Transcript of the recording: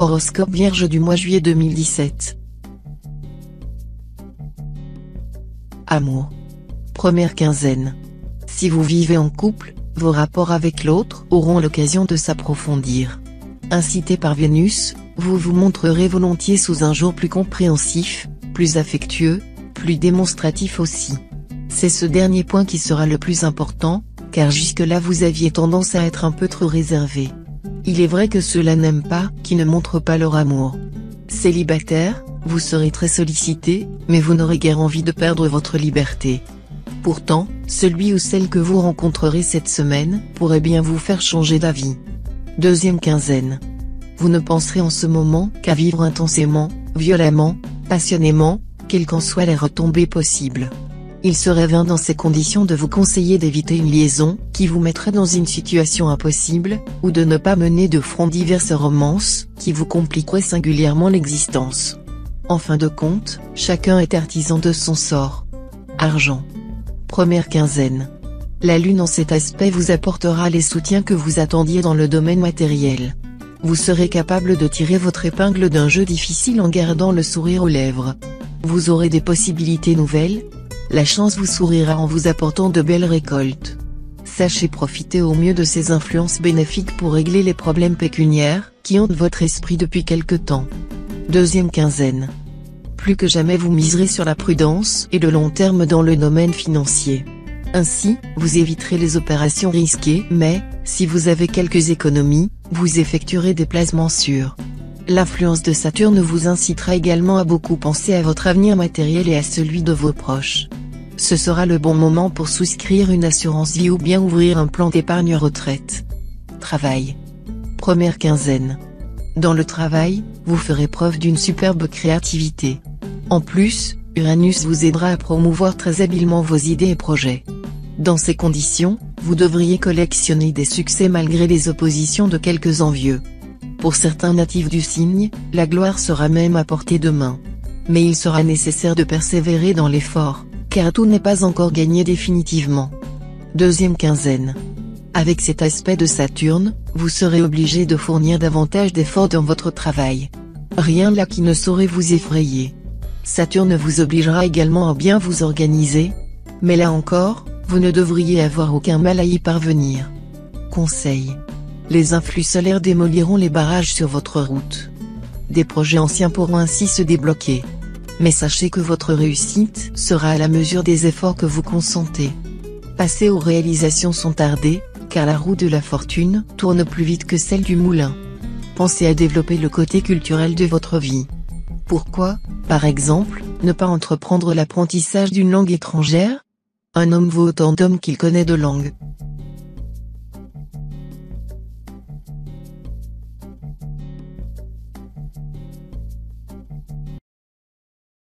Horoscope Vierge du mois juillet 2017. Amour. Première quinzaine. Si vous vivez en couple, vos rapports avec l'autre auront l'occasion de s'approfondir. Incité par Vénus, vous vous montrerez volontiers sous un jour plus compréhensif, plus affectueux, plus démonstratif aussi. C'est ce dernier point qui sera le plus important, car jusque-là vous aviez tendance à être un peu trop réservé. Il est vrai que ceux-là n'aiment pas qui ne montrent pas leur amour. Célibataire, vous serez très sollicité, mais vous n'aurez guère envie de perdre votre liberté. Pourtant, celui ou celle que vous rencontrerez cette semaine pourrait bien vous faire changer d'avis. Deuxième quinzaine. Vous ne penserez en ce moment qu'à vivre intensément, violemment, passionnément, quelles qu'en soient les retombées possibles. Il serait vain dans ces conditions de vous conseiller d'éviter une liaison qui vous mettrait dans une situation impossible, ou de ne pas mener de front diverses romances qui vous compliqueraient singulièrement l'existence. En fin de compte, chacun est artisan de son sort. Argent. Première quinzaine. La lune en cet aspect vous apportera les soutiens que vous attendiez dans le domaine matériel. Vous serez capable de tirer votre épingle d'un jeu difficile en gardant le sourire aux lèvres. Vous aurez des possibilités nouvelles. La chance vous sourira en vous apportant de belles récoltes. Sachez profiter au mieux de ces influences bénéfiques pour régler les problèmes pécuniaires qui hantent votre esprit depuis quelque temps. Deuxième quinzaine. Plus que jamais vous miserez sur la prudence et le long terme dans le domaine financier. Ainsi, vous éviterez les opérations risquées mais, si vous avez quelques économies, vous effectuerez des placements sûrs. L'influence de Saturne vous incitera également à beaucoup penser à votre avenir matériel et à celui de vos proches. Ce sera le bon moment pour souscrire une assurance vie ou bien ouvrir un plan d'épargne retraite. Travail. Première quinzaine. Dans le travail, vous ferez preuve d'une superbe créativité. En plus, Uranus vous aidera à promouvoir très habilement vos idées et projets. Dans ces conditions, vous devriez collectionner des succès malgré les oppositions de quelques envieux. Pour certains natifs du signe, la gloire sera même à portée de main. Mais il sera nécessaire de persévérer dans l'effort, car tout n'est pas encore gagné définitivement. Deuxième quinzaine. Avec cet aspect de Saturne, vous serez obligé de fournir davantage d'efforts dans votre travail. Rien là qui ne saurait vous effrayer. Saturne vous obligera également à bien vous organiser. Mais là encore, vous ne devriez avoir aucun mal à y parvenir. Conseil. Les influx solaires démoliront les barrages sur votre route. Des projets anciens pourront ainsi se débloquer. Mais sachez que votre réussite sera à la mesure des efforts que vous consentez. Passer aux réalisations sans tarder, car la roue de la fortune tourne plus vite que celle du moulin. Pensez à développer le côté culturel de votre vie. Pourquoi, par exemple, ne pas entreprendre l'apprentissage d'une langue étrangère? Un homme vaut autant d'hommes qu'il connaît de langues.